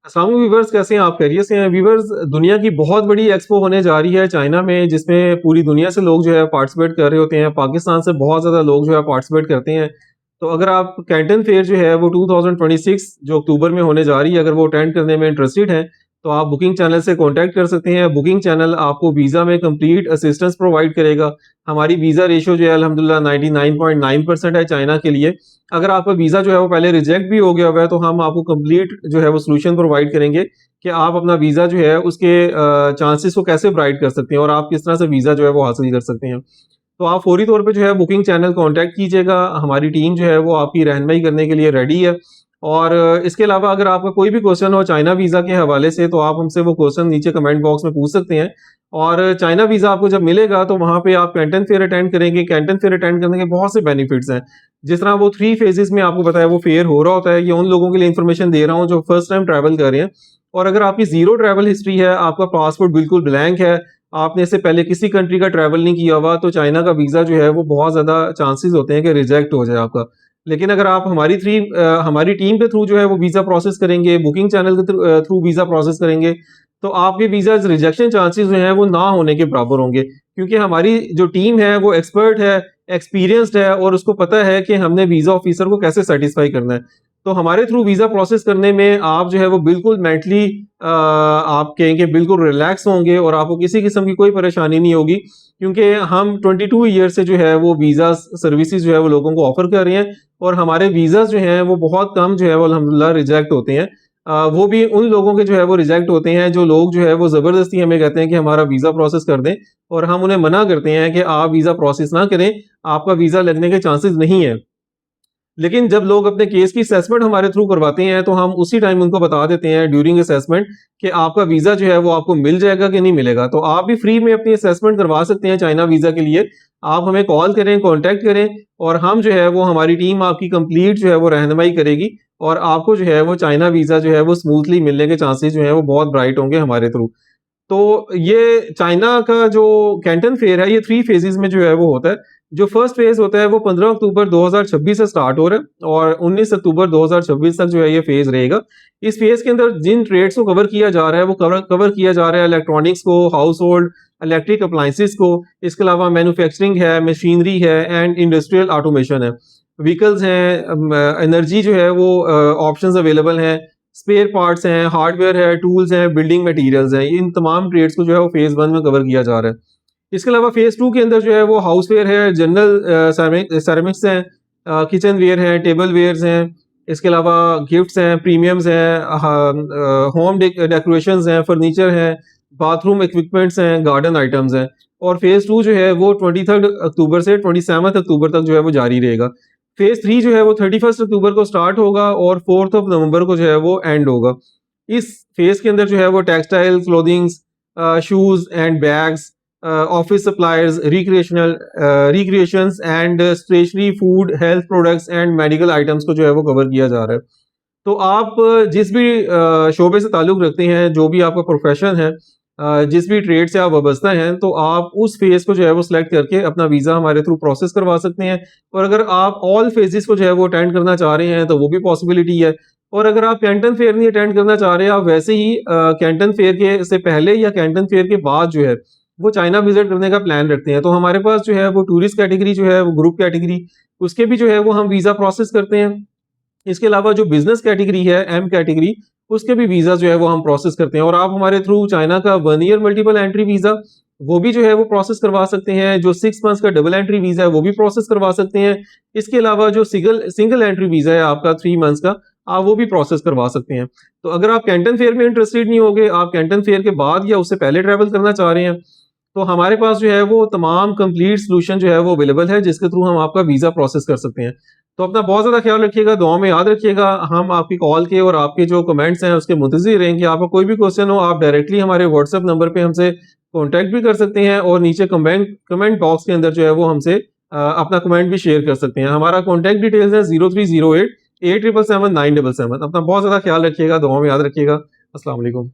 अस्सलाम वालेकुम व्यूवर्स, कैसे हैं आप? खैरियत से हैं? व्यूवर्स, दुनिया की बहुत बड़ी एक्सपो होने जा रही है चाइना में, जिसमें पूरी दुनिया से लोग जो है पार्टिसिपेट कर रहे होते हैं। पाकिस्तान से बहुत ज़्यादा लोग जो है पार्टिसिपेट करते हैं। तो अगर आप कैंटन फेयर जो है वो 2026 जो अक्टूबर में होने जा रही है, अगर वो अटेंड करने में इंटरेस्टेड हैं, तो आप बुकिंग चैनल से कॉन्टैक्ट कर सकते हैं। बुकिंग चैनल आपको वीज़ा में कंप्लीट असिस्टेंस प्रोवाइड करेगा। हमारी वीज़ा रेशियो जो है अल्हम्दुलिल्लाह 99.9% है चाइना के लिए। अगर आपका वीज़ा जो है वो पहले रिजेक्ट भी हो गया हुआ है, तो हम आपको कंप्लीट जो है वो सॉल्यूशन प्रोवाइड करेंगे कि आप अपना वीज़ा जो है उसके चांसेस को कैसे ब्राइट कर सकते हैं और आप किस तरह से वीज़ा जो है वो हासिल कर सकते हैं। तो आप फौरी तौर पे जो है बुकिंग चैनल कॉन्टैक्ट कीजिएगा। हमारी टीम जो है वो आपकी रहनुमाई करने के लिए रेडी है। और इसके अलावा अगर आपका कोई भी क्वेश्चन हो चाइना वीज़ा के हवाले से, तो आप हमसे वो क्वेश्चन नीचे कमेंट बॉक्स में पूछ सकते हैं। और चाइना वीज़ा आपको जब मिलेगा तो वहाँ पे आप कैंटन फेयर अटेंड करेंगे। कैंटन फेयर अटेंड करने के बहुत से बेनिफिट्स हैं। जिस तरह वो 3 फेजेज़ में आपको बताया वो फेयर हो रहा होता है, ये उन लोगों के लिए इन्फॉर्मेशन दे रहा हूँ जो फर्स्ट टाइम ट्रैवल कर रहे हैं। और अगर आपकी ज़ीरो ट्रैवल हिस्ट्री है, आपका पासपोर्ट बिल्कुल ब्लैंक है, आपने इससे पहले किसी कंट्री का ट्रैवल नहीं किया हुआ, तो चाइना का वीज़ा जो है वो बहुत ज़्यादा चांसेस होते हैं कि रिजेक्ट हो जाए आपका। लेकिन अगर आप हमारी टीम के थ्रू जो है वो वीज़ा प्रोसेस करेंगे, बुकिंग चैनल के थ्रू वीज़ा प्रोसेस करेंगे, तो आपके वीज़ा रिजेक्शन चांसेस जो हैं वो ना होने के बराबर होंगे। क्योंकि हमारी जो टीम है वो एक्सपर्ट है, एक्सपीरियंस्ड है और उसको पता है कि हमने वीज़ा ऑफिसर को कैसे सैटिस्फाई करना है। तो हमारे थ्रू वीज़ा प्रोसेस करने में आप जो है वो बिल्कुल मेंटली आप कहें कि बिल्कुल रिलैक्स होंगे और आपको किसी किस्म की कोई परेशानी नहीं होगी, क्योंकि हम 22 ईयर से जो है वो वीज़ा सर्विसेज जो है वो लोगों को ऑफर कर रहे हैं और हमारे वीज़ाज़ जो हैं वो बहुत कम जो है वो अल्हम्दुलिल्लाह रिजेक्ट होते हैं। वो भी उन लोगों के जो है वो रिजेक्ट होते हैं जो लोग जो है वो ज़बरदस्ती हमें कहते हैं कि हमारा वीज़ा प्रोसेस कर दें, और हम उन्हें मना करते हैं कि आप वीज़ा प्रोसेस ना करें, आपका वीज़ा लगने के चांसेस नहीं है। लेकिन जब लोग अपने केस की असेसमेंट हमारे थ्रू करवाते हैं, तो हम उसी टाइम उनको बता देते हैं ड्यूरिंग असेसमेंट कि आपका वीज़ा जो है वो आपको मिल जाएगा कि नहीं मिलेगा। तो आप भी फ्री में अपनी असेसमेंट करवा सकते हैं चाइना वीज़ा के लिए। आप हमें कॉल करें, कॉन्टैक्ट करें और हम जो है वो हमारी टीम आपकी कंप्लीट जो है वो रहनुमाई करेगी और आपको जो है वो चाइना वीज़ा जो है वो स्मूथली मिलने के चांसेस जो हैं वो बहुत ब्राइट होंगे हमारे थ्रू। तो ये चाइना का जो कैंटन फेयर है, ये 3 फेजेज़ में जो है वो होता है। जो फर्स्ट फेज़ होता है वो 15 अक्टूबर 2026 से स्टार्ट हो रहा है और 19 अक्टूबर 2026 तक जो है ये फेज़ रहेगा। इस फेज़ के अंदर जिन ट्रेड्स को कवर किया जा रहा है वो कवर किया जा रहा है इलेक्ट्रॉनिक्स को, हाउस होल्ड, इलेक्ट्रिक अप्लायंसेस को, इसके अलावा मैन्युफैक्चरिंग है, मशीनरी है एंड इंडस्ट्रियल ऑटोमेशन है। व्हीकल्स हैं, एनर्जी जो है वो ऑप्शंस अवेलेबल हैं, स्पेयर पार्ट्स हैं, हार्डवेयर है, टूल्स हैं, बिल्डिंग मटेरियल्स हैं। इन तमाम ट्रेड्स को जो है वो फेज़ 1 में कवर किया जा रहा है। इसके अलावा फेज़ 2 के अंदर जो है वो हाउसवेयर है, जनरल सेरेमिक्स हैं, किचन वेयर हैं, टेबल वेयर्स हैं, इसके अलावा गिफ्ट्स हैं, प्रीमियम्स हैं, होम डेकोरेशंस हैं, फर्नीचर हैं, बाथरूम इक्विपमेंट्स हैं, गार्डन आइटम्स हैं। और फेज़ 2 जो है वो 23 अक्टूबर से 27 अक्टूबर तक जो है वो जारी रहेगा। फेज़ 3 जो है वो 31 अक्टूबर को स्टार्ट होगा और 4th ऑफ नवंबर को जो है वो एंड होगा। इस फेज़ के अंदर जो है वो textile, clothings, shoes and bags, office suppliers, recreations and stationery, food, health products and medical items को जो है वो कवर किया जा रहा है। तो आप जिस भी शोबे से ताल्लुक़ रखते हैं, जो भी आपका प्रोफ़ेशन है, जिस भी ट्रेड से आप वाबस्ता हैं, तो आप उस फ़ेज़ को जो है वो सिलेक्ट करके अपना वीज़ा हमारे थ्रू प्रोसेस करवा सकते हैं। और अगर आप ऑल फ़ेज़ेज़ को जो है वो अटेंड करना चाह रहे हैं, तो वो भी पॉसिबिलिटी है। और अगर आप कैंटन फेयर नहीं अटेंड करना चाह रहे हैं, आप वैसे ही कैंटन फेयर के से पहले या कैंटन फेयर के बाद जो है, वो चाइना विज़िट करने का प्लान रखते हैं, तो हमारे पास जो है वो टूरिस्ट कैटेगरी जो है, वो ग्रुप कैटेगरी, उसके भी जो है वो हम वीज़ा प्रोसेस करते हैं। इसके अलावा जो बिज़नेस कैटेगरी है, एम कैटेगरी, उसके भी वीज़ा जो है वो हम प्रोसेस करते हैं और आप हमारे थ्रू चाइना का 1 ईयर मल्टीपल एंट्री वीज़ा, वो भी जो है वो प्रोसेस करवा सकते हैं। जो 6 मंथ्स का डबल एंट्री वीज़ा है, वो भी प्रोसेस करवा सकते हैं। इसके अलावा जो सिंगल एंट्री वीज़ा है आपका 3 मंथ्स का, आप वो भी प्रोसेस करवा सकते हैं। तो अगर आप कैंटन फेयर में इंटरेस्टेड नहीं होगे, आप कैंटन फेयर के बाद या उससे पहले ट्रैवल करना चाह रहे हैं, तो हमारे पास जो है वो तमाम कंप्लीट सॉल्यूशन जो है वो अवेलेबल है, जिसके थ्रू हम आपका वीज़ा प्रोसेस कर सकते हैं। तो अपना बहुत ज़्यादा ख्याल रखिएगा, दुआओं में याद रखिएगा। हम आपकी कॉल के और आपके जो कमेंट्स हैं उसके मुंतज़िर रहेंगे। आपका कोई भी क्वेश्चन हो, आप डायरेक्टली हमारे व्हाट्सएप नंबर पे हमसे कॉन्टैक्ट भी कर सकते हैं और नीचे कमेंट कमेंट बॉक्स के अंदर जो है वो हमसे अपना कमेंट भी शेयर कर सकते हैं। हमारा कॉन्टैक्ट डिटेल्स है 0308 877977। अपना बहुत ज़्यादा ख्याल रखिएगा, दुआओं में याद रखिएगा। अस्सलाम वालेकुम।